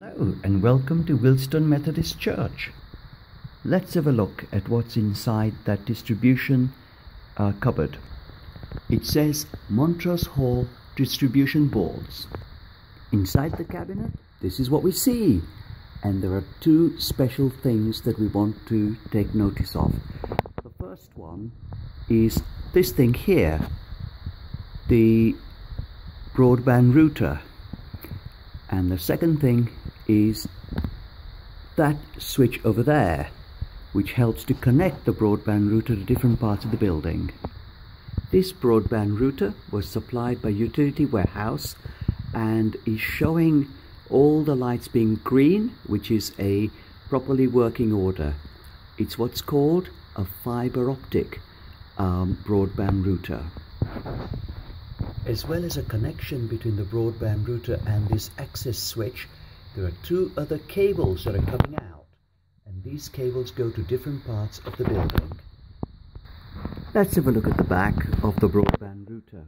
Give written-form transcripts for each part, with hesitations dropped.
Hello and welcome to Wealdstone Methodist Church. Let's have a look at what's inside that distribution cupboard. It says Montrose Hall distribution boards. Inside the cabinet, this is what we see. And there are two special things that we want to take notice of. The first one is this thing here, the broadband router. And the second thing is that switch over there, which helps to connect the broadband router to different parts of the building. This broadband router was supplied by Utility Warehouse and is showing all the lights being green, which is a properly working order. It's what's called a fiber optic broadband router. As well as a connection between the broadband router and this access switch, there are two other cables that are coming out, and these cables go to different parts of the building. Let's have a look at the back of the broadband router.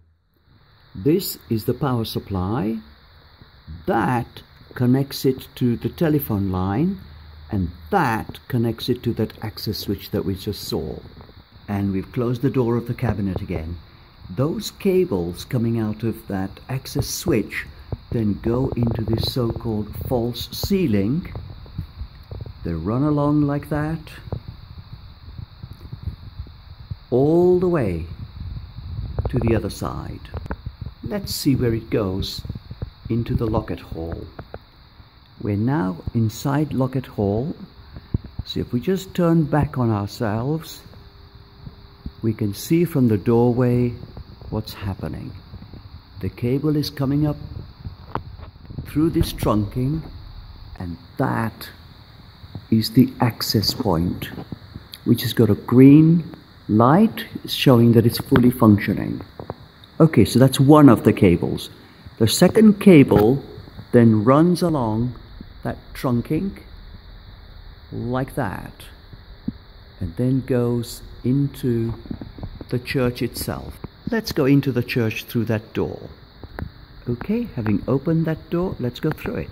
This is the power supply. That connects it to the telephone line, and that connects it to that access switch that we just saw. And we've closed the door of the cabinet again. Those cables coming out of that access switch then go into this so-called false ceiling. They run along like that all the way to the other side. Let's see where it goes into the Locket Hall. We're now inside Locket Hall. So if we just turn back on ourselves, we can see from the doorway what's happening. The cable is coming up through this trunking, and that is the access point, which has got a green light showing that it's fully functioning. Okay, so that's one of the cables. The second cable then runs along that trunking like that, and then goes into the church itself. Let's go into the church through that door. Okay, having opened that door, let's go through it.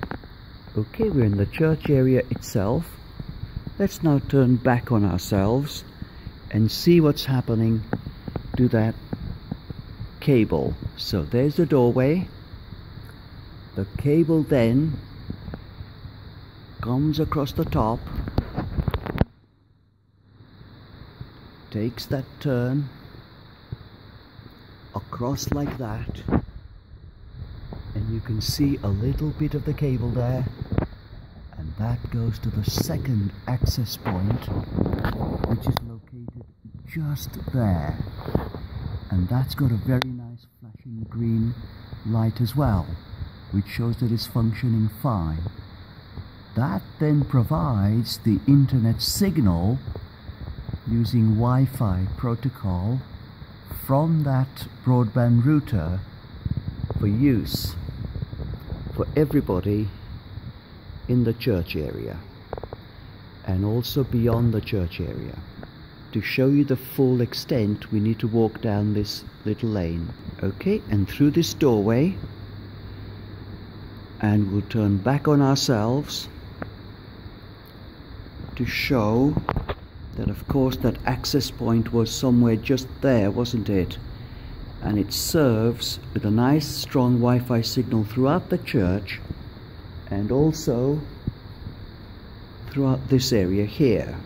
Okay, we're in the church area itself. Let's now turn back on ourselves and see what's happening to that cable. So there's the doorway. The cable then comes across the top, takes that turn across like that, and you can see a little bit of the cable there, and that goes to the second access point, which is located just there, and that's got a very nice flashing green light as well, which shows that it's functioning fine. That then provides the internet signal using Wi-Fi protocol from that broadband router for use for everybody in the church area and also beyond the church area. To show you the full extent, we need to walk down this little lane. Okay, and through this doorway, and we'll turn back on ourselves to show that, of course, that access point was somewhere just there, wasn't it? And it serves with a nice strong Wi-Fi signal throughout the church and also throughout this area here.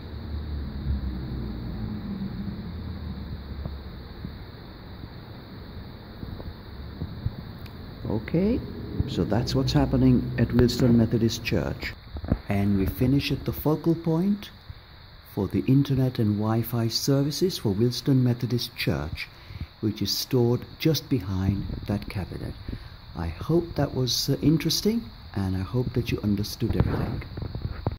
Okay, so that's what's happening at Wealdstone Methodist Church. And we finish at the focal point for the internet and Wi-Fi services for Wealdstone Methodist Church, which is stored just behind that cabinet. I hope that was interesting, and I hope that you understood everything.